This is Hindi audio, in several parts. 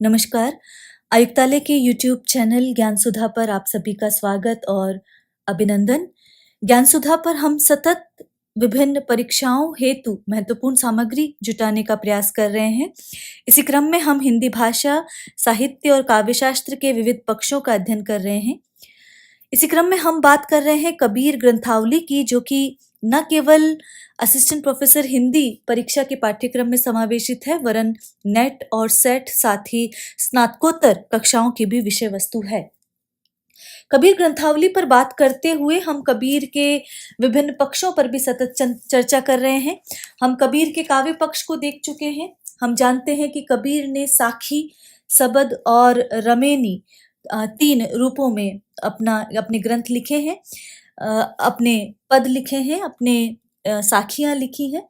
नमस्कार। आयुक्तालय के यूट्यूब चैनल ज्ञान सुधा पर आप सभी का स्वागत और अभिनंदन। ज्ञान सुधा पर हम सतत विभिन्न परीक्षाओं हेतु महत्वपूर्ण सामग्री जुटाने का प्रयास कर रहे हैं। इसी क्रम में हम हिंदी भाषा, साहित्य और काव्यशास्त्र के विविध पक्षों का अध्ययन कर रहे हैं। इसी क्रम में हम बात कर रहे हैं कबीर ग्रंथावली की, जो कि न केवल असिस्टेंट प्रोफेसर हिंदी परीक्षा के पाठ्यक्रम में समावेशित है, वरन नेट और सेट साथ ही स्नातकोत्तर कक्षाओं की भी विषय वस्तु है। कबीर ग्रंथावली पर बात करते हुए हम कबीर के विभिन्न पक्षों पर भी सतत चर्चा कर रहे हैं। हम कबीर के काव्य पक्ष को देख चुके हैं। हम जानते हैं कि कबीर ने साखी, सबद और रमेनी 3 रूपों में अपने ग्रंथ लिखे हैं, अपने पद लिखे हैं, अपने साखियां लिखी हैं।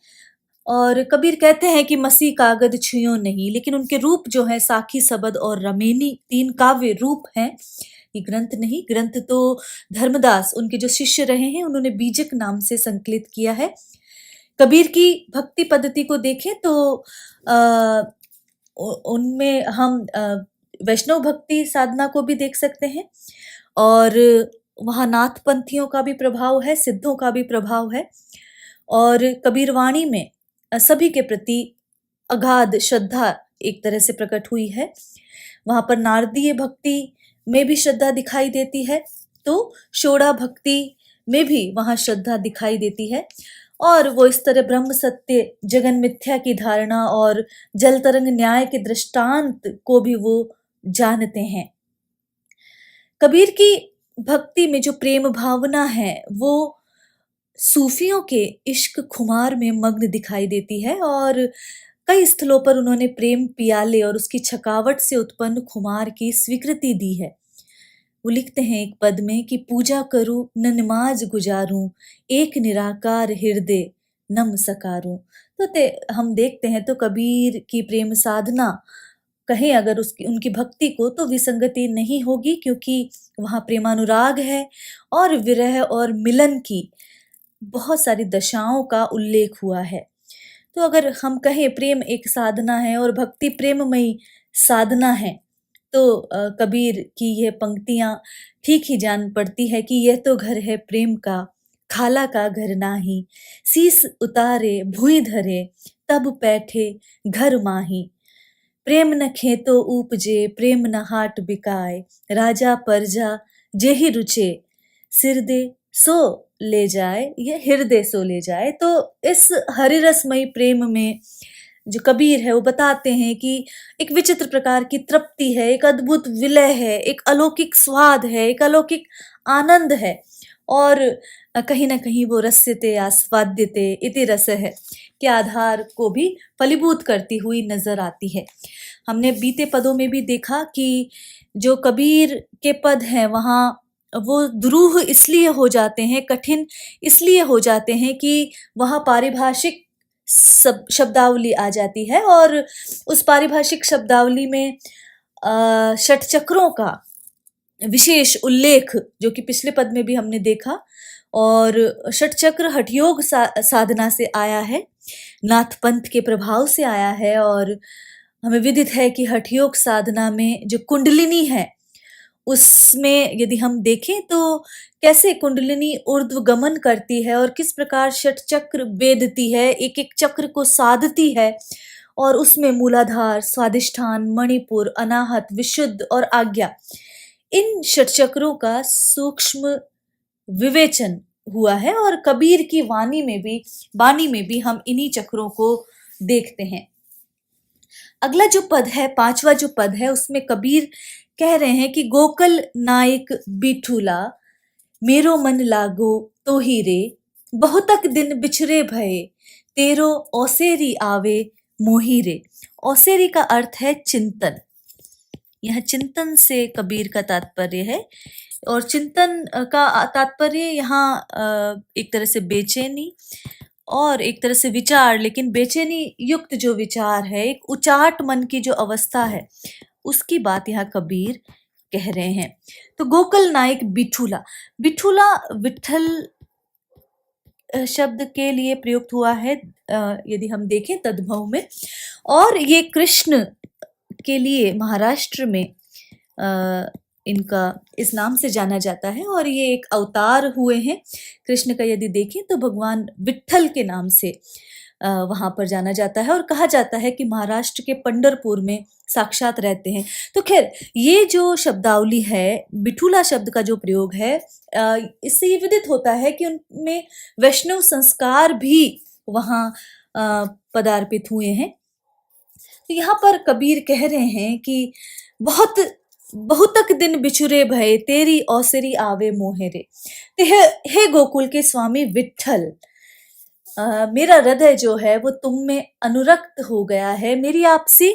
और कबीर कहते हैं कि मसी कागद छुयो नहीं, लेकिन उनके रूप जो है साखी, सबद और रमेनी 3 काव्य रूप हैं। ये ग्रंथ नहीं, ग्रंथ तो धर्मदास उनके जो शिष्य रहे हैं उन्होंने बीजक नाम से संकलित किया है। कबीर की भक्ति पद्धति को देखें तो उनमें हम वैष्णव भक्ति साधना को भी देख सकते हैं, और वहाँ नाथ पंथियों का भी प्रभाव है, सिद्धों का भी प्रभाव है। और कबीर वाणी में सभी के प्रति अगाध श्रद्धा एक तरह से प्रकट हुई है। वहाँ पर नारदीय भक्ति में भी श्रद्धा दिखाई देती है, तो शोड़ा भक्ति में भी वहाँ श्रद्धा दिखाई देती है। और वो इस तरह ब्रह्म सत्य, जगन मिथ्या की धारणा और जल तरंग न्याय के दृष्टांत को भी वो जानते हैं। कबीर की भक्ति में जो प्रेम भावना है वो सूफियों के इश्क खुमार में मग्न दिखाई देती है, और कई स्थलों पर उन्होंने प्रेम पियाले और उसकी छकावट से उत्पन्न खुमार की स्वीकृति दी है। वो लिखते हैं एक पद में कि पूजा करूं न नमाज गुजारूं, एक निराकार हृदय नम सकारूं। तो हम देखते हैं तो कबीर की प्रेम साधना कहें अगर उनकी भक्ति को, तो विसंगति नहीं होगी, क्योंकि वहाँ प्रेमानुराग है और विरह और मिलन की बहुत सारी दशाओं का उल्लेख हुआ है। तो अगर हम कहें प्रेम एक साधना है और भक्ति प्रेममयी साधना है, तो कबीर की यह पंक्तियां ठीक ही जान पड़ती है कि यह तो घर है प्रेम का, खाला का घर नाही, शीस उतारे भुई धरे, तब बैठे घर माही। प्रेम न खेतो उपजे, प्रेम न हाट बिकाए, राजा परजा जेहि रुचे, सिर दे सो ले जाए, ये हृदय सो ले जाए। तो इस हरिरसमयी प्रेम में जो कबीर है वो बताते हैं कि एक विचित्र प्रकार की तृप्ति है, एक अद्भुत विलय है, एक अलौकिक स्वाद है, एक अलौकिक आनंद है, और कहीं ना कहीं वो रस्यते आस्वाद्यते इति रस है के आधार को भी फलीभूत करती हुई नजर आती है। हमने बीते पदों में भी देखा कि जो कबीर के पद हैं वहाँ वो दुरूह इसलिए हो जाते हैं, कठिन इसलिए हो जाते हैं कि वहाँ पारिभाषिक शब्दावली आ जाती है, और उस पारिभाषिक शब्दावली में षट चक्रों का विशेष उल्लेख, जो कि पिछले पद में भी हमने देखा, और षट चक्र हठयोग साधना से आया है, नाथ पंथ के प्रभाव से आया है। और हमें विदित है कि हठयोग साधना में जो कुंडलिनी है उसमें यदि हम देखें तो कैसे कुंडलिनी ऊर्ध्व गमन करती है और किस प्रकार षट चक्र वेदती है, एक एक चक्र को साधती है, और उसमें मूलाधार, स्वादिष्ठान, मणिपुर, अनाहत, विशुद्ध और आज्ञा, इन षट चक्रों का सूक्ष्म विवेचन हुआ है। और कबीर की वाणी में भी हम इन्हीं चक्रों को देखते हैं। अगला जो पद है, 5वां जो पद है, उसमें कबीर कह रहे हैं कि गोकल नायक बिठूला, मेरो मन लागो तो ही रे, बहुतक दिन बिछरे भये, तेरो औसेरी आवे मोही रे। औसेरी का अर्थ है चिंतन। यह चिंतन से कबीर का तात्पर्य है, और चिंतन का तात्पर्य यहाँ एक तरह से बेचैनी और एक तरह से विचार, लेकिन बेचैनी युक्त जो विचार है, एक उचाट मन की जो अवस्था है, उसकी बात यहाँ कबीर कह रहे हैं। तो गोकल नायक बिठूला, बिठूला विठल शब्द के लिए प्रयुक्त हुआ है यदि हम देखें तद्भव में, और ये कृष्ण के लिए महाराष्ट्र में इनका इस नाम से जाना जाता है और ये एक अवतार हुए हैं कृष्ण का। यदि देखें तो भगवान विट्ठल के नाम से वहाँ पर जाना जाता है और कहा जाता है कि महाराष्ट्र के पंढरपुर में साक्षात रहते हैं। तो खैर ये जो शब्दावली है, बिठूला शब्द का जो प्रयोग है, इससे ये विदित होता है कि उनमें वैष्णव संस्कार भी वहाँ पदार्पित हुए हैं। तो यहाँ पर कबीर कह रहे हैं कि बहुत बहुतक दिन बिछुरे भय तेरी औसरी आवे मोहे रे। तो हे गोकुल के स्वामी विट्ठल, मेरा हृदय जो है वो तुम में अनुरक्त हो गया है, मेरी आपसे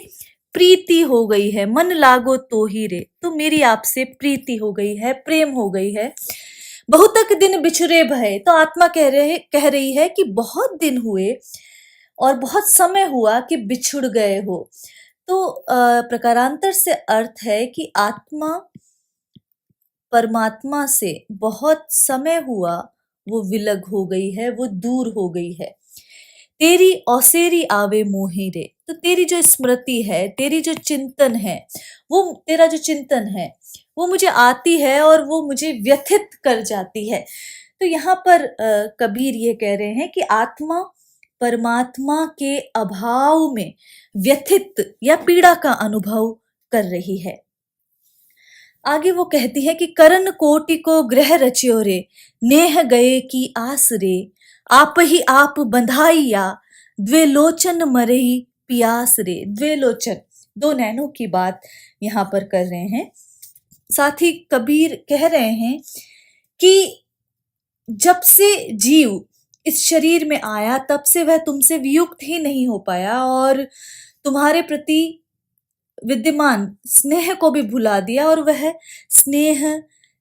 प्रीति हो गई है। मन लागो तो ही रे, तो मेरी आपसे प्रीति हो गई है, प्रेम हो गई है। बहुतक दिन बिछुरे भय, तो आत्मा कह रही है कि बहुत दिन हुए और बहुत समय हुआ कि बिछुड़ गए हो। तो प्रकारांतर से अर्थ है कि आत्मा परमात्मा से बहुत समय हुआ वो विलग हो गई है, वो दूर हो गई है। तेरी औसेरी आवे मोहि रे, तो तेरी जो स्मृति है, तेरी जो चिंतन है, वो तेरा जो चिंतन है वो मुझे आती है और वो मुझे व्यथित कर जाती है। तो यहाँ पर कबीर ये कह रहे हैं कि आत्मा परमात्मा के अभाव में व्यथित या पीड़ा का अनुभव कर रही है। आगे वो कहती है कि करण कोटि को ग्रह रच्यो रे, नेह गए की आस रे, आप ही आप बंधाइया, द्वे लोचन मरही पियास रे। द्वे लोचन, दो नैनों की बात यहाँ पर कर रहे हैं। साथ ही कबीर कह रहे हैं कि जब से जीव इस शरीर में आया तब से वह तुमसे वियुक्त ही नहीं हो पाया और तुम्हारे प्रति विद्यमान स्नेह को भी भुला दिया और वह स्नेह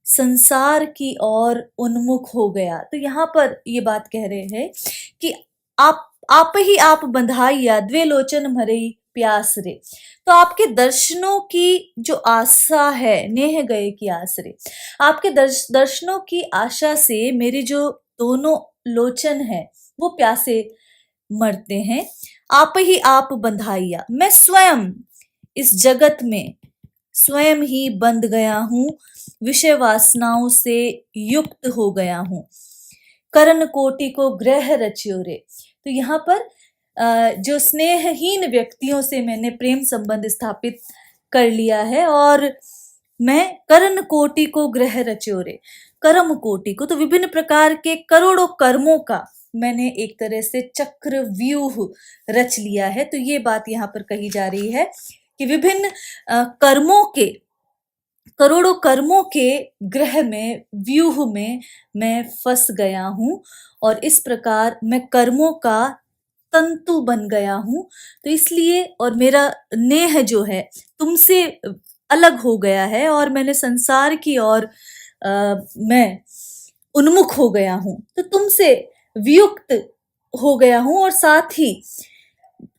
संसार की ओर उन्मुख हो गया। तो यहाँ पर ये बात कह रहे हैं कि आप ही आप बंधाइया, द्वे लोचन भरई प्यास रे। तो आपके दर्शनों की जो आशा है, नेह गए की आस रे, आपके दर्शनों की आशा से मेरे जो दोनों लोचन है वो प्यासे मरते हैं। आप ही आप बंधाइया, मैं स्वयं इस जगत में स्वयं ही बंध गया हूं, विषय वासनाओं से युक्त हो गया हूं। करण कोटि को ग्रह रच्यो रे, तो यहाँ पर जो स्नेहहीन व्यक्तियों से मैंने प्रेम संबंध स्थापित कर लिया है और मैं करण कोटि को ग्रह रच्यो रे, कर्म कोटि को, तो विभिन्न प्रकार के करोड़ों कर्मों का मैंने एक तरह से चक्र व्यूह रच लिया है। तो ये बात यहाँ पर कही जा रही है कि विभिन्न कर्मों के, करोड़ों कर्मों के ग्रह में, व्यूह में मैं फंस गया हूं और इस प्रकार मैं कर्मों का तंतु बन गया हूं। तो इसलिए और मेरा नेह जो है तुमसे अलग हो गया है और मैंने संसार की ओर मैं उन्मुख हो गया हूं, तो तुमसे वियुक्त हो गया हूं और साथ ही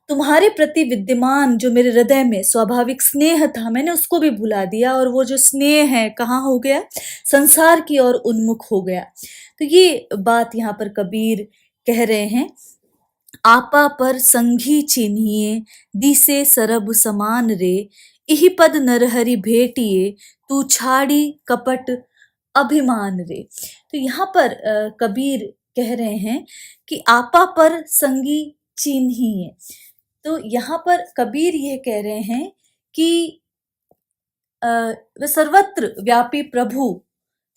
तुम्हारे प्रति विद्यमान जो मेरे हृदय में स्वाभाविक स्नेह था मैंने उसको भी भुला दिया और वो जो स्नेह है कहाँ हो गया, संसार की ओर उन्मुख हो गया। तो ये बात यहाँ पर कबीर कह रहे हैं। आपा पर संगी चिन्हिए, दिसे सरब समान रे, इहि पद नरहरि भेटिए, तू छाड़ी कपट अभिमान रे। तो यहाँ पर कबीर कह रहे हैं कि आपा पर संगी चिन्हिए। तो यहाँ पर कबीर यह कह रहे हैं कि वह सर्वत्र व्यापी प्रभु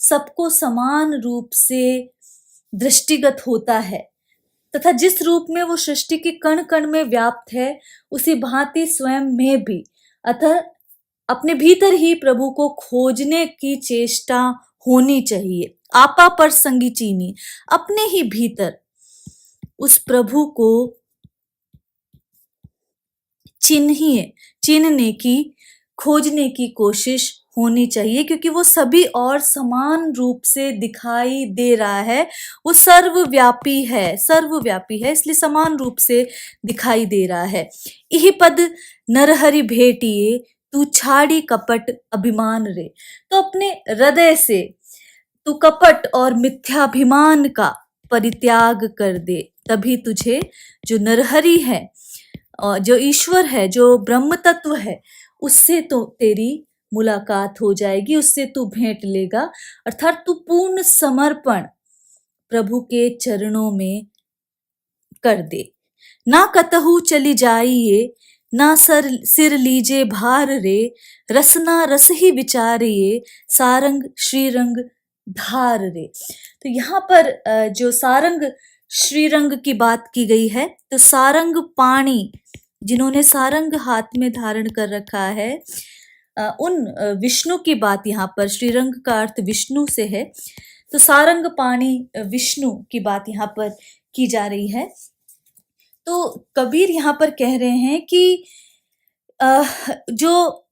सबको समान रूप से दृष्टिगत होता है तथा जिस रूप में वो सृष्टि के कण कण में व्याप्त है उसी भांति स्वयं में भी, अतः अपने भीतर ही प्रभु को खोजने की चेष्टा होनी चाहिए। आपा पर संगी चीनी, अपने ही भीतर उस प्रभु को चिन्हने की, खोजने की कोशिश होनी चाहिए क्योंकि वो सभी और समान रूप से दिखाई दे रहा है। वो सर्वव्यापी है इसलिए समान रूप से दिखाई दे रहा है। इहि पद नरहरि भेटिए, तू छाड़ी कपट अभिमान रे। तो अपने हृदय से तू कपट और मिथ्याभिमान का परित्याग कर दे, तभी तुझे जो नरहरि है और जो ईश्वर है, जो ब्रह्म तत्व है, उससे तो तेरी मुलाकात हो जाएगी, उससे तू भेंट लेगा। अर्थात तू पूर्ण समर्पण प्रभु के चरणों में कर दे। ना कतहु चली जाइए, ना सिर लीजे भार रे, रसना रस ही विचारिए, सारंग श्रीरंग धार रे। तो यहाँ पर जो सारंग श्रीरंग की बात की गई है, तो सारंग पाणी, जिन्होंने सारंग हाथ में धारण कर रखा है, उन विष्णु की बात यहाँ पर, श्रीरंग का अर्थ विष्णु से है, तो सारंग पाणी विष्णु की बात यहाँ पर की जा रही है। तो कबीर यहाँ पर कह रहे हैं कि जो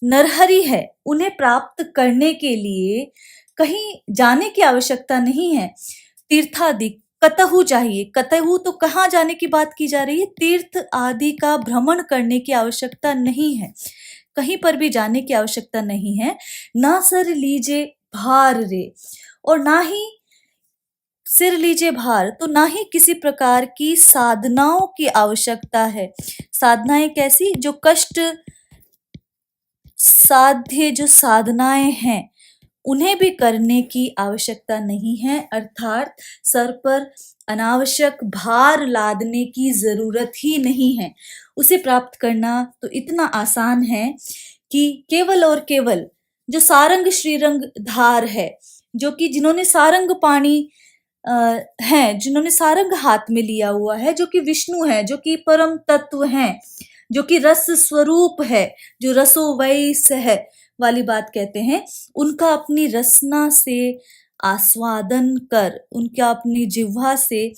नरहरि है उन्हें प्राप्त करने के लिए कहीं जाने की आवश्यकता नहीं है। तीर्थादि कतहु चाहिए, कतहु तो कहाँ जाने की बात की जा रही है, तीर्थ आदि का भ्रमण करने की आवश्यकता नहीं है, कहीं पर भी जाने की आवश्यकता नहीं है। ना सर लीजे भार रे, और ना ही सिर लीजिए भार, तो ना ही किसी प्रकार की साधनाओं की आवश्यकता है। साधनाएं कैसी? जो कष्ट साध्य जो साधनाएं हैं उन्हें भी करने की आवश्यकता नहीं है। अर्थात सर पर अनावश्यक भार लादने की जरूरत ही नहीं है। उसे प्राप्त करना तो इतना आसान है कि केवल और केवल जो सारंग श्रीरंग धार है, जो कि जिन्होंने सारंग पाणी हैं, जिन्होंने सारंग हाथ में लिया हुआ है, जो कि विष्णु है, जो कि परम तत्व हैं, जो कि रस स्वरूप है, जो रसो वैस है वाली बात कहते हैं, उनका अपनी रसना से आस्वादन कर, उनका अपनी जिह्वा से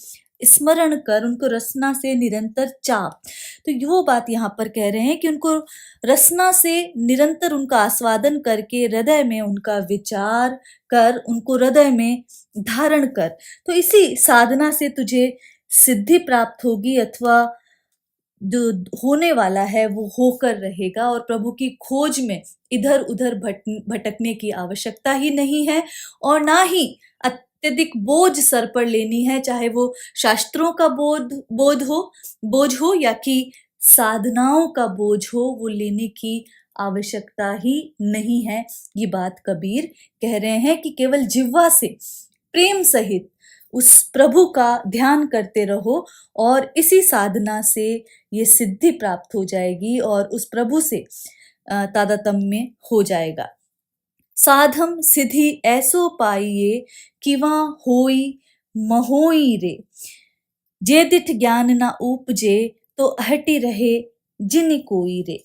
स्मरण कर, उनको रसना से निरंतर चाप। तो वो बात यहाँ पर कह रहे हैं कि उनको रसना से निरंतर उनका आस्वादन करके हृदय में उनका विचार कर, उनको हृदय में धारण कर। तो इसी साधना से तुझे सिद्धि प्राप्त होगी, अथवा जो होने वाला है वो होकर रहेगा, और प्रभु की खोज में इधर उधर भटकने की आवश्यकता ही नहीं है, और ना ही अत्यधिक बोझ सर पर लेनी है, चाहे वो शास्त्रों का बोझ हो या कि साधनाओं का बोझ हो, वो लेने की आवश्यकता ही नहीं है। ये बात कबीर कह रहे हैं कि केवल जिह्वा से प्रेम सहित उस प्रभु का ध्यान करते रहो, और इसी साधना से ये सिद्धि प्राप्त हो जाएगी और उस प्रभु से तादात्म्य हो जाएगा। साधम सिद्धि ऐसो पाइए, किवा होई महोई रे, जे दिठ ज्ञान ना उपजे, तो अहटी रहे जिन कोई रे।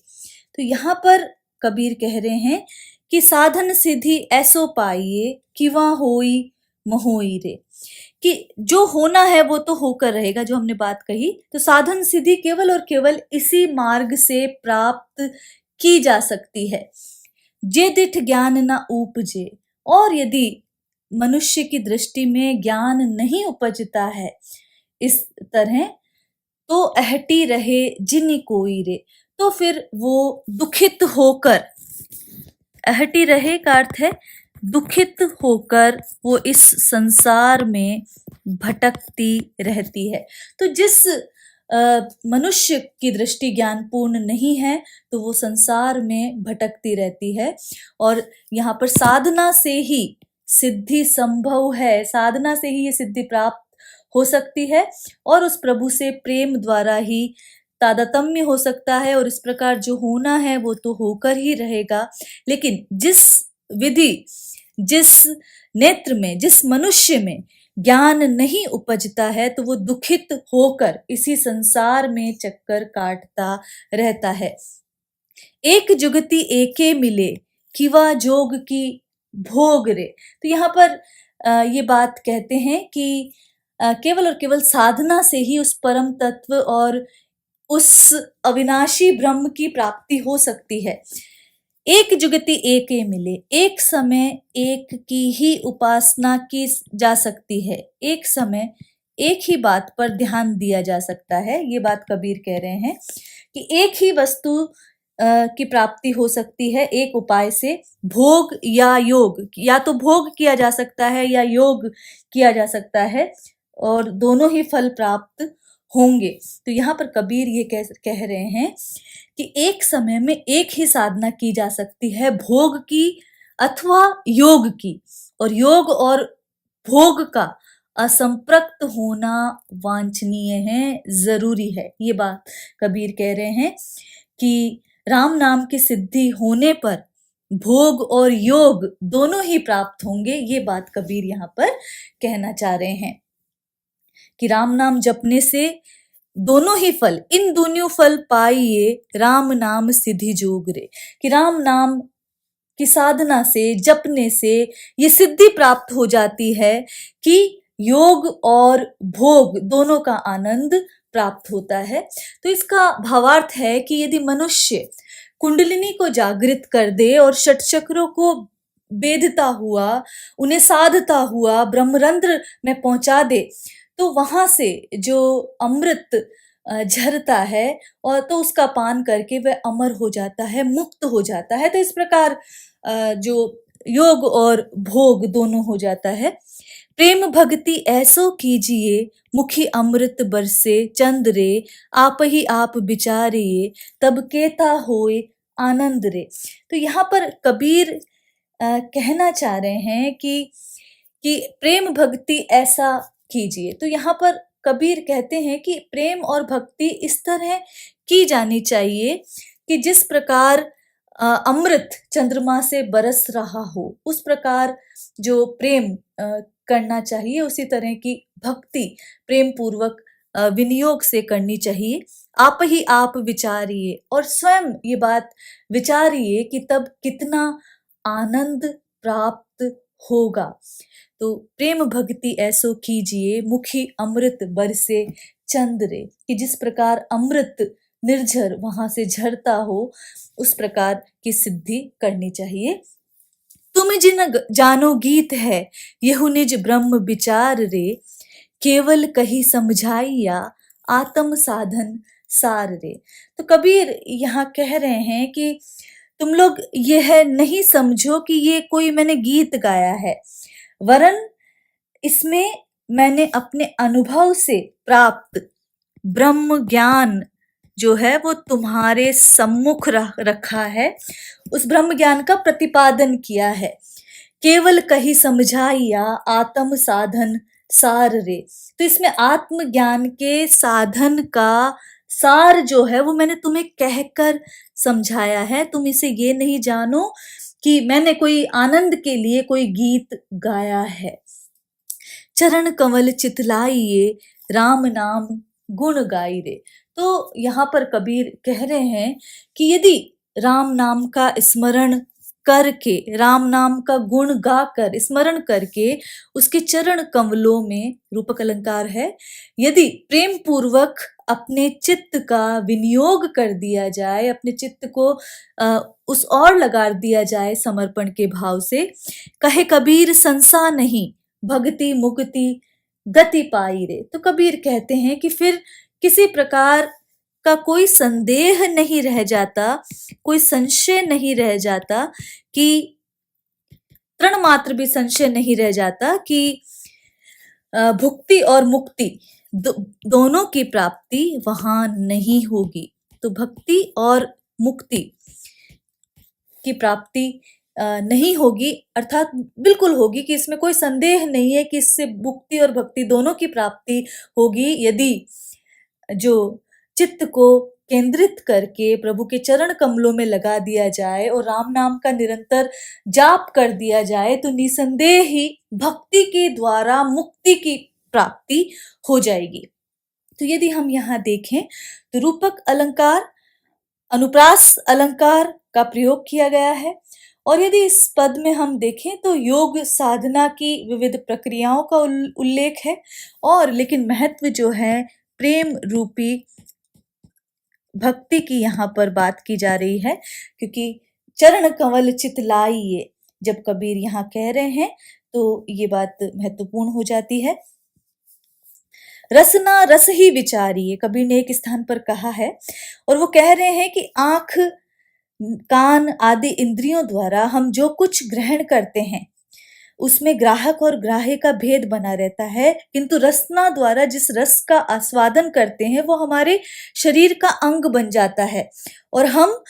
तो यहाँ पर कबीर कह रहे हैं कि साधन सिद्धि ऐसो पाइए, किवा होई महोई रे, कि जो होना है वो तो होकर रहेगा, जो हमने बात कही। तो साधन सिद्धि केवल और केवल इसी मार्ग से प्राप्त की जा सकती है। जे दिठ ज्ञान न उपजे, और यदि मनुष्य की दृष्टि में ज्ञान नहीं उपजता है इस तरह, तो अहटी रहे जिन कोई रे, तो फिर वो दुखित होकर, अहटी रहे का अर्थ है दुखित होकर, वो इस संसार में भटकती रहती है। तो जिस मनुष्य की दृष्टि ज्ञान पूर्ण नहीं है, तो वो संसार में भटकती रहती है, और यहाँ पर साधना से ही सिद्धि संभव है, साधना से ही ये सिद्धि प्राप्त हो सकती है, और उस प्रभु से प्रेम द्वारा ही तादात्म्य हो सकता है, और इस प्रकार जो होना है वो तो होकर ही रहेगा। लेकिन जिस विधि, जिस नेत्र में, जिस मनुष्य में ज्ञान नहीं उपजता है, तो वो दुखित होकर इसी संसार में चक्कर काटता रहता है। एक जुगति एके मिले, किवा जोग की भोग रे। तो यहाँ पर ये बात कहते हैं कि केवल और केवल साधना से ही उस परम तत्व और उस अविनाशी ब्रह्म की प्राप्ति हो सकती है। एक जुगति एक मिले, एक समय एक की ही उपासना की जा सकती है, एक समय एक ही बात पर ध्यान दिया जा सकता है। ये बात कबीर कह रहे हैं कि एक ही वस्तु की प्राप्ति हो सकती है एक उपाय से, भोग या योग, या तो भोग किया जा सकता है या योग किया जा सकता है, और दोनों ही फल प्राप्त होंगे। तो यहाँ पर कबीर ये कह रहे हैं कि एक समय में एक ही साधना की जा सकती है, भोग की अथवा योग की, और योग और भोग का असंपृक्त होना वांछनीय है, जरूरी है। ये बात कबीर कह रहे हैं कि राम नाम की सिद्धि होने पर भोग और योग दोनों ही प्राप्त होंगे। ये बात कबीर यहाँ पर कहना चाह रहे हैं कि राम नाम जपने से दोनों ही फल, इन दोनों फल पाइए, राम नाम सिद्धि जोग रे। कि राम नाम की साधना से, जपने से ये सिद्धि प्राप्त हो जाती है कि योग और भोग दोनों का आनंद प्राप्त होता है। तो इसका भावार्थ है कि यदि मनुष्य कुंडलिनी को जागृत कर दे और षट चक्रों को बेधता हुआ, उन्हें साधता हुआ ब्रह्मरंध्र में पहुंचा दे, तो वहां से जो अमृत झरता है और तो उसका पान करके वह अमर हो जाता है, मुक्त हो जाता है। तो इस प्रकार जो योग और भोग दोनों हो जाता है। प्रेम भक्ति ऐसो कीजिए, मुखी अमृत बरसे चंद रे, आप ही आप विचारिए, तब केता होए आनंद रे। तो यहाँ पर कबीर कहना चाह रहे हैं कि प्रेम भक्ति ऐसा कीजिए। तो यहाँ पर कबीर कहते हैं कि प्रेम और भक्ति इस तरह की जानी चाहिए कि जिस प्रकार अमृत चंद्रमा से बरस रहा हो, उस प्रकार जो प्रेम करना चाहिए, उसी तरह की भक्ति प्रेम पूर्वक विनियोग से करनी चाहिए। आप ही आप विचारिए, और स्वयं ये बात विचारिए कि तब कितना आनंद प्राप्त होगा। तो प्रेम भक्ति ऐसो कीजिए, मुखी अमृत बरसे चंद रे। कि जिस प्रकार अमृत निर्झर वहां से झरता हो, उस प्रकार की सिद्धि करनी चाहिए। तुम जिन जानो गीत है, यहु निज ब्रह्म विचार रे, केवल कही समझाइया, आत्म साधन सार रे। तो कबीर यहाँ कह रहे हैं कि तुम लोग यह नहीं समझो कि ये कोई मैंने गीत गाया है, वरन इसमें मैंने अपने अनुभव से प्राप्त ब्रह्म ज्ञान जो है वो तुम्हारे सम्मुख रखा है, उस ब्रह्म ज्ञान का प्रतिपादन किया है। केवल कही समझाइया, आत्म साधन सार रे। तो इसमें आत्म ज्ञान के साधन का सार जो है वो मैंने तुम्हें कहकर समझाया है। तुम इसे ये नहीं जानो कि मैंने कोई आनंद के लिए कोई गीत गाया है। चरण कमल चितलाइए, राम नाम गुण गाई रे। तो यहाँ पर कबीर कह रहे हैं कि यदि राम नाम का स्मरण करके, राम नाम का गुण गाकर, स्मरण करके उसके चरण कमलों में, रूपक अलंकार है, यदि प्रेम पूर्वक अपने चित्त का विनियोग कर दिया जाए, अपने चित्त को उस ओर लगा दिया जाए समर्पण के भाव से, कहे कबीर संसा नहीं, भक्ति मुक्ति गति पाई रे। तो कबीर कहते हैं कि फिर किसी प्रकार का कोई संदेह नहीं रह जाता, कोई संशय नहीं रह जाता, कि तृण मात्र भी संशय नहीं रह जाता कि भुक्ति और मुक्ति दोनों की प्राप्ति वहां नहीं होगी। तो भक्ति और मुक्ति की प्राप्ति नहीं होगी, अर्थात बिल्कुल होगी, कि इसमें कोई संदेह नहीं है कि इससे मुक्ति और भक्ति दोनों की प्राप्ति होगी, यदि जो चित्त को केंद्रित करके प्रभु के चरण कमलों में लगा दिया जाए और राम नाम का निरंतर जाप कर दिया जाए, तो निसंदेह ही भक्ति के द्वारा मुक्ति की प्राप्ति हो जाएगी। तो यदि हम यहाँ देखें तो रूपक अलंकार, अनुप्रास अलंकार का प्रयोग किया गया है, और यदि इस पद में हम देखें तो योग साधना की विविध प्रक्रियाओं का उल्लेख है, और लेकिन महत्व जो है प्रेम रूपी भक्ति की यहाँ पर बात की जा रही है, क्योंकि चरण कमल चितलाइए जब कबीर यहाँ कह रहे हैं तो ये बात महत्वपूर्ण हो जाती है। रसना रस ही विचारिए, कबीर ने एक स्थान पर कहा है, और वो कह रहे हैं कि आंख कान आदि इंद्रियों द्वारा हम जो कुछ ग्रहण करते हैं उसमें ग्राहक और ग्राह्य का भेद बना रहता है, किंतु रसना द्वारा जिस रस का आस्वादन करते हैं वो हमारे शरीर का अंग बन जाता है और हम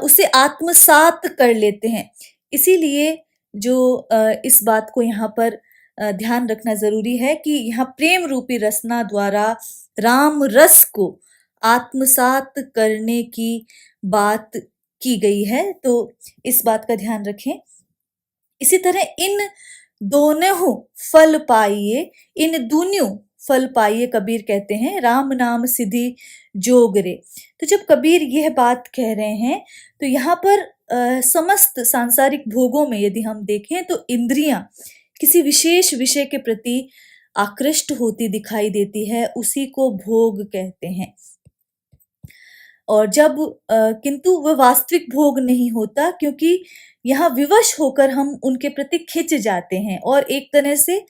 उसे आत्मसात कर लेते हैं। इसीलिए जो इस बात को यहाँ पर ध्यान रखना जरूरी है कि यहाँ प्रेम रूपी रसना द्वारा राम रस को आत्मसात करने की बात की गई है, तो इस बात का ध्यान रखें। इसी तरह इन दोनों फल पाइए, इन दून्यों फल पाइए कबीर कहते हैं, राम नाम सिद्धि जोग रे। तो जब कबीर यह बात कह रहे हैं तो यहाँ पर समस्त सांसारिक भोगों में यदि हम देखें तो इंद्रियां किसी विशेष विषय के प्रति आकृष्ट होती दिखाई देती है, उसी को भोग कहते हैं। और जब किंतु वह वास्तविक भोग नहीं होता, क्योंकि यहाँ विवश होकर हम उनके प्रति खिंच जाते हैं और एक तरह से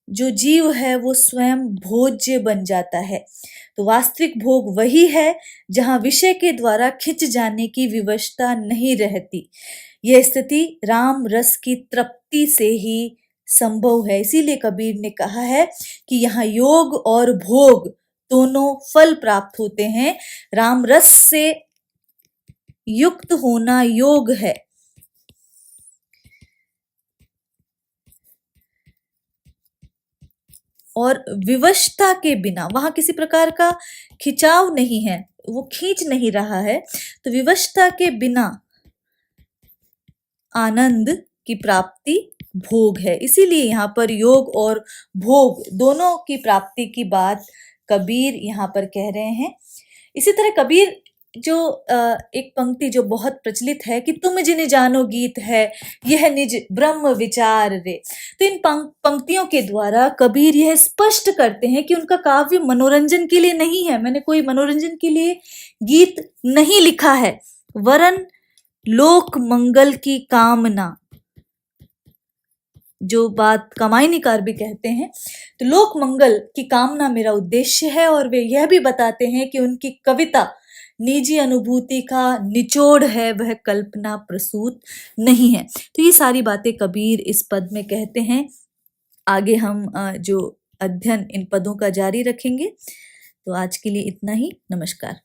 जो जीव है वो स्वयं भोज्य बन जाता है। तो वास्तविक भोग वही है जहाँ विषय के द्वारा खिंच जाने की विवशता नहीं रहती। यह स्थिति राम रस की तृप्ति से ही संभव है। इसीलिए कबीर ने कहा है कि यहाँ योग और भोग दोनों फल प्राप्त होते हैं। राम रस से युक्त होना योग है। और विवशता के बिना, वहां किसी प्रकार का खिंचाव नहीं है, वो खींच नहीं रहा है, तो विवशता के बिना आनंद की प्राप्ति भोग है। इसीलिए यहाँ पर योग और भोग दोनों की प्राप्ति की बात कबीर यहाँ पर कह रहे हैं। इसी तरह कबीर जो एक पंक्ति जो बहुत प्रचलित है कि तुम जिन जानो गीत है यह निज ब्रह्म विचार रे, तो इन पंक्तियों के द्वारा कबीर यह स्पष्ट करते हैं कि उनका काव्य मनोरंजन के लिए नहीं है। मैंने कोई मनोरंजन के लिए गीत नहीं लिखा है, वरन लोक मंगल की कामना, जो बात कामायनीकार भी कहते हैं। तो लोक मंगल की कामना मेरा उद्देश्य है। और वे यह भी बताते हैं कि उनकी कविता निजी अनुभूति का निचोड़ है, वह कल्पना प्रसूत नहीं है। तो ये सारी बातें कबीर इस पद में कहते हैं। आगे हम जो अध्ययन इन पदों का जारी रखेंगे। तो आज के लिए इतना ही। नमस्कार।